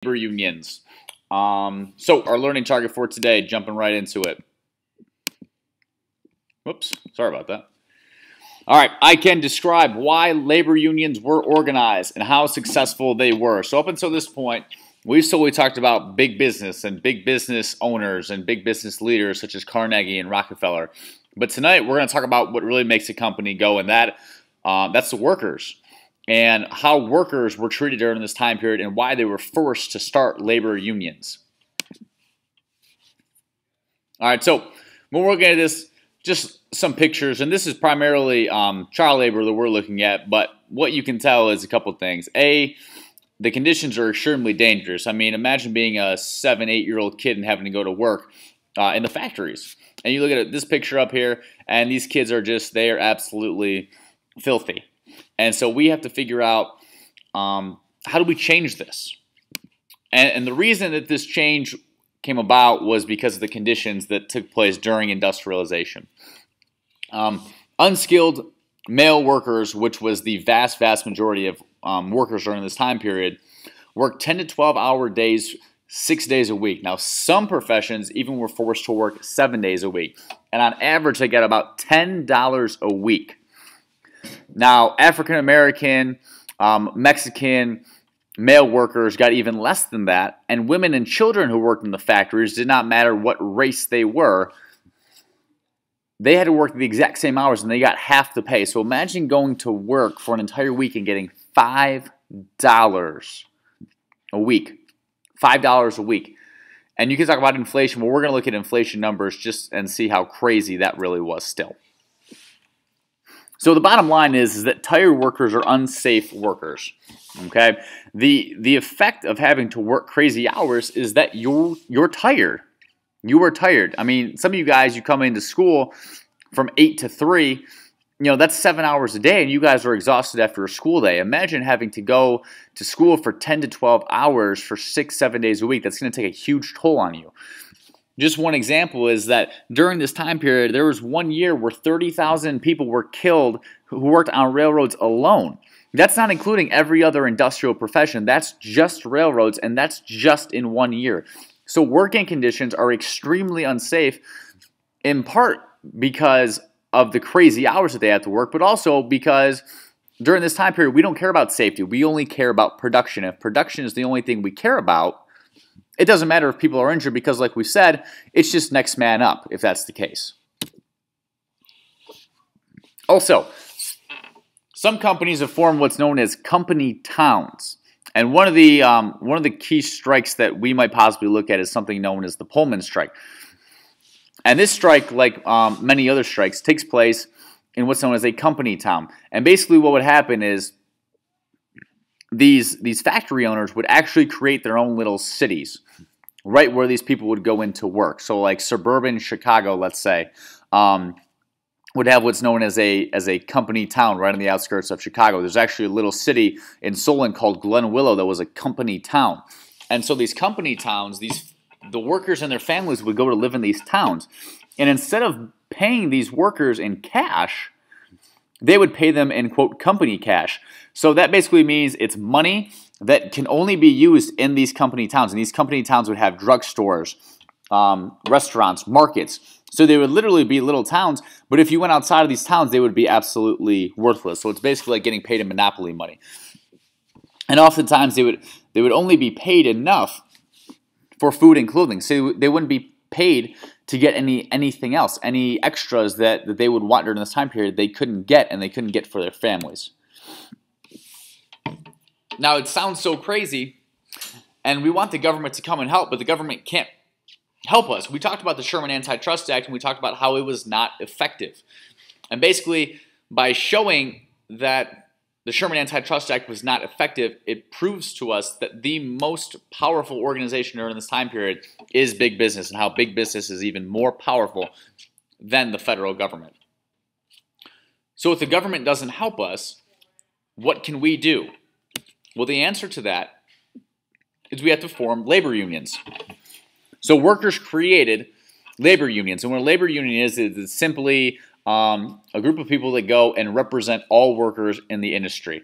labor unions. So our learning target for today, jumping right into it. Whoops, sorry about that. All right, I can describe why labor unions were organized and how successful they were. So up until this point, we've solely talked about big business and big business owners and big business leaders such as Carnegie and Rockefeller. But tonight we're going to talk about what really makes a company go, and that's the workers and how workers were treated during this time period and why they were forced to start labor unions. All right, so when we're looking at this, just some pictures, and this is primarily child labor that we're looking at, but what you can tell is a couple things. A, the conditions are extremely dangerous. I mean, imagine being a 7, 8-year-old kid and having to go to work in the factories. And you look at this picture up here, and these kids are they are absolutely filthy. And so we have to figure out how do we change this? And the reason that this change came about was because of the conditions that took place during industrialization. Unskilled male workers, which was the vast majority of workers during this time period, worked 10 to 12-hour days, 6 days a week. Now, some professions even were forced to work 7 days a week. And on average, they got about $10 a week. Now, African American, Mexican, male workers got even less than that, and women and children who worked in the factories, did not matter what race they were, they had to work the exact same hours and they got half the pay. So imagine going to work for an entire week and getting $5 a week. $5 a week. And you can talk about inflation. Well, we're going to look at inflation numbers just and see how crazy that really was still. So the bottom line is that tired workers are unsafe workers. Okay, the effect of having to work crazy hours is that you're tired. You are tired. I mean, some of you guys, you come into school from 8 to 3. That's 7 hours a day, and you guys are exhausted after a school day. Imagine having to go to school for 10 to 12 hours for 6, 7 days a week. That's going to take a huge toll on you. Just one example is that during this time period, there was 1 year where 30,000 people were killed who worked on railroads alone. That's not including every other industrial profession. That's just railroads, and that's just in 1 year. So working conditions are extremely unsafe, in part because of the crazy hours that they have to work, but also because during this time period, we don't care about safety. We only care about production. If production is the only thing we care about, it doesn't matter if people are injured because, like we said, it's just next man up if that's the case. Also, some companies have formed what's known as company towns. And one of the key strikes that we might possibly look at is something known as the Pullman strike. And this strike, like many other strikes, takes place in what's known as a company town. And basically what would happen is these factory owners would actually create their own little cities right where these people would go into work. So like suburban Chicago, let's say, would have what's known as a company town right on the outskirts of Chicago. There's actually a little city in Solon called Glen Willow that was a company town. And so these company towns, the workers and their families would go to live in these towns. And instead of paying these workers in cash, they would pay them in, quote, company cash. So that basically means it's money that can only be used in these company towns. And these company towns would have drugstores, restaurants, markets. So they would literally be little towns, but if you went outside of these towns, they would be absolutely worthless. So it's basically like getting paid in monopoly money. And oftentimes they would only be paid enough for food and clothing. So they wouldn't be paid to get anything else, any extras that they would want during this time period they couldn't get, and they couldn't get for their families. Now it sounds so crazy, and we want the government to come and help, but the government can't help us. We talked about the Sherman Antitrust Act, and we talked about how it was not effective. And basically, by showing that the Sherman Antitrust Act was not effective, it proves to us that the most powerful organization during this time period is big business, and how big business is even more powerful than the federal government. So if the government doesn't help us, what can we do? Well, the answer to that is we have to form labor unions. So workers created labor unions. And what a labor union is it's simply a group of people that go and represent all workers in the industry.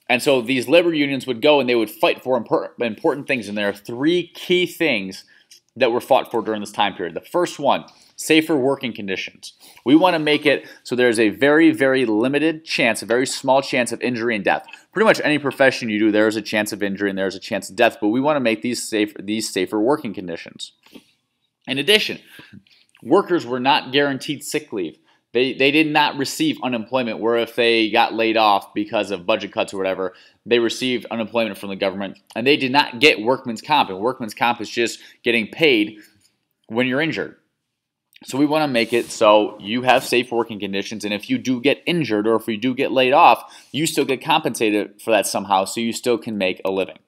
And so these labor unions would go and they would fight for important things. And there are three key things that were fought for during this time period. The first one, safer working conditions. We want to make it so there's a very, very limited chance, a very small chance of injury and death. Pretty much any profession you do, there's a chance of injury and there's a chance of death, but we want to make these safer working conditions. In addition, workers were not guaranteed sick leave. They did not receive unemployment, where if they got laid off because of budget cuts or whatever, they received unemployment from the government. And they did not get workman's comp. And workman's comp is just getting paid when you're injured. So we want to make it so you have safe working conditions. And if you do get injured or if you do get laid off, you still get compensated for that somehow, so you still can make a living.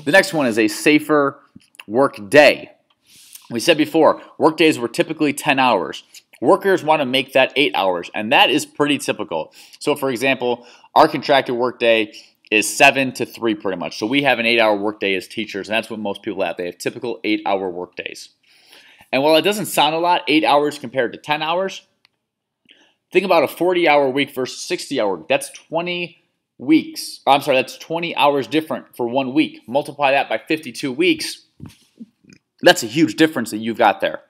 The next one is a safer work day. We said before, work days were typically 10 hours. Workers want to make that 8 hours, and that is pretty typical. So for example, our contracted work day is 7 to 3 pretty much. So we have an 8-hour work day as teachers, and that's what most people have. They have typical 8-hour work days. And while it doesn't sound a lot, 8 hours compared to 10 hours, think about a 40-hour week versus 60-hour week. That's 20 weeks. That's 20 hours different for 1 week. Multiply that by 52 weeks. That's a huge difference that you've got there.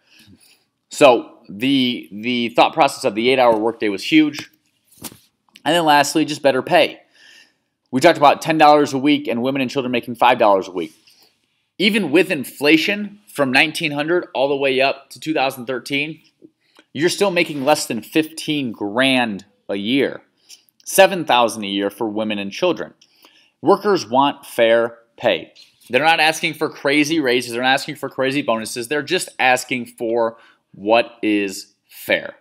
So the thought process of the 8-hour workday was huge. And then lastly, just better pay. We talked about $10 a week and women and children making $5 a week. Even with inflation from 1900 all the way up to 2013, you're still making less than 15 grand a year. 7,000 a year for women and children. Workers want fair pay. They're not asking for crazy raises. They're not asking for crazy bonuses. They're just asking for what is fair.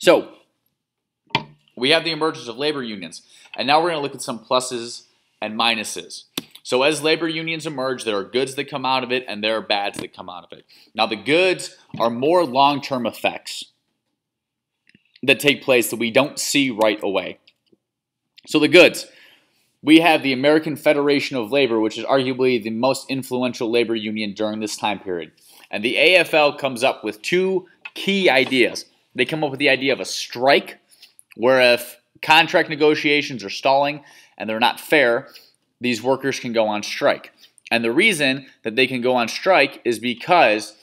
So, we have the emergence of labor unions. And now we're going to look at some pluses and minuses. So as labor unions emerge, there are goods that come out of it and there are bads that come out of it. Now the goods are more long-term effects that take place that we don't see right away. So the goods. We have the American Federation of Labor, which is arguably the most influential labor union during this time period. And the AFL comes up with two key ideas. They come up with the idea of a strike, where if contract negotiations are stalling and they're not fair, these workers can go on strike. And the reason that they can go on strike is because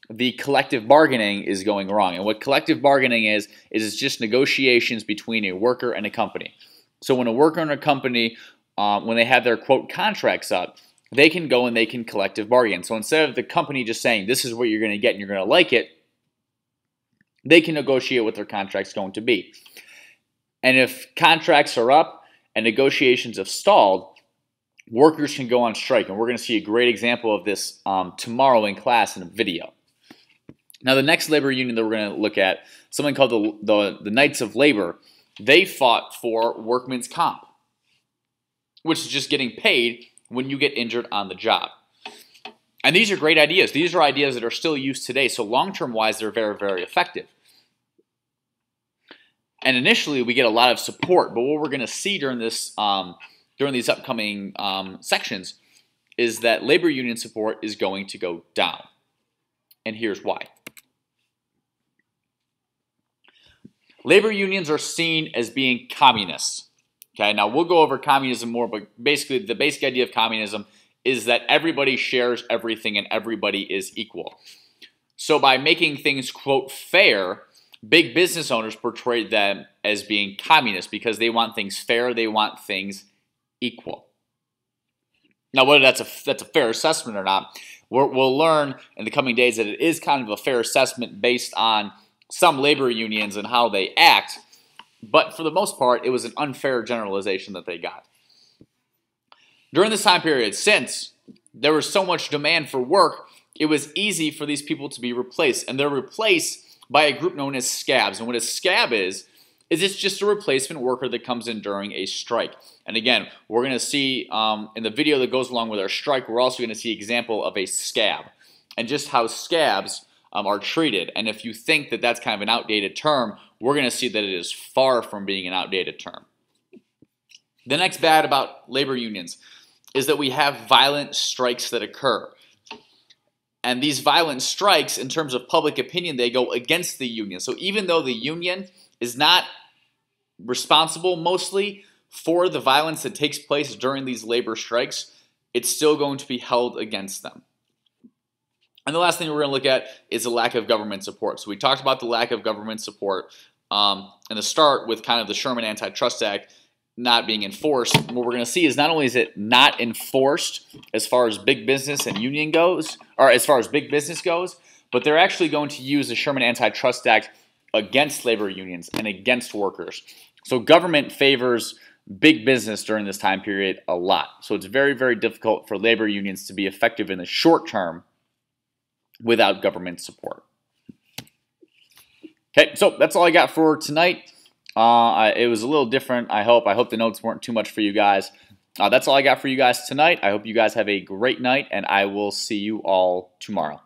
the collective bargaining is going wrong. And what collective bargaining is it's just negotiations between a worker and a company. So when a worker and a company, when they have their, quote, contracts up, they can go and they can collective bargain. So instead of the company just saying, this is what you're going to get and you're going to like it, they can negotiate what their contract's going to be. And if contracts are up and negotiations have stalled, workers can go on strike. And we're going to see a great example of this tomorrow in class in a video. Now the next labor union that we're going to look at, something called the Knights of Labor, they fought for workman's comp, which is just getting paid when you get injured on the job. And these are great ideas. These are ideas that are still used today. So long-term wise, they're very, very effective. And initially, we get a lot of support. But what we're going to see during this, during these upcoming sections, is that labor union support is going to go down. And here's why. Labor unions are seen as being communists. Okay, now we'll go over communism more, but basically the basic idea of communism is that everybody shares everything and everybody is equal. So by making things, quote, fair, big business owners portray them as being communist because they want things fair, they want things equal. Now whether that's a fair assessment or not, we'll learn in the coming days that it is kind of a fair assessment based on some labor unions and how they act, but for the most part, it was an unfair generalization that they got. During this time period, since there was so much demand for work, it was easy for these people to be replaced, and they're replaced by a group known as scabs. And what a scab is it's just a replacement worker that comes in during a strike. And again, we're going to see in the video that goes along with our strike, we're also going to see an example of a scab and just how scabs are treated. And if you think that that's kind of an outdated term, we're going to see that it is far from being an outdated term. The next bad about labor unions is that we have violent strikes that occur. And these violent strikes, in terms of public opinion, they go against the union. So even though the union is not responsible mostly for the violence that takes place during these labor strikes, it's still going to be held against them. And the last thing we're going to look at is the lack of government support. So we talked about the lack of government support in the start with kind of the Sherman Antitrust Act not being enforced. What we're going to see is not only is it not enforced as far as big business and union goes, or as far as big business goes, but they're actually going to use the Sherman Antitrust Act against labor unions and against workers. So government favors big business during this time period a lot. So it's very, very difficult for labor unions to be effective in the short term without government support. Okay, so that's all I got for tonight. It was a little different, I hope. I hope the notes weren't too much for you guys. That's all I got for you guys tonight. I hope you guys have a great night, and I will see you all tomorrow.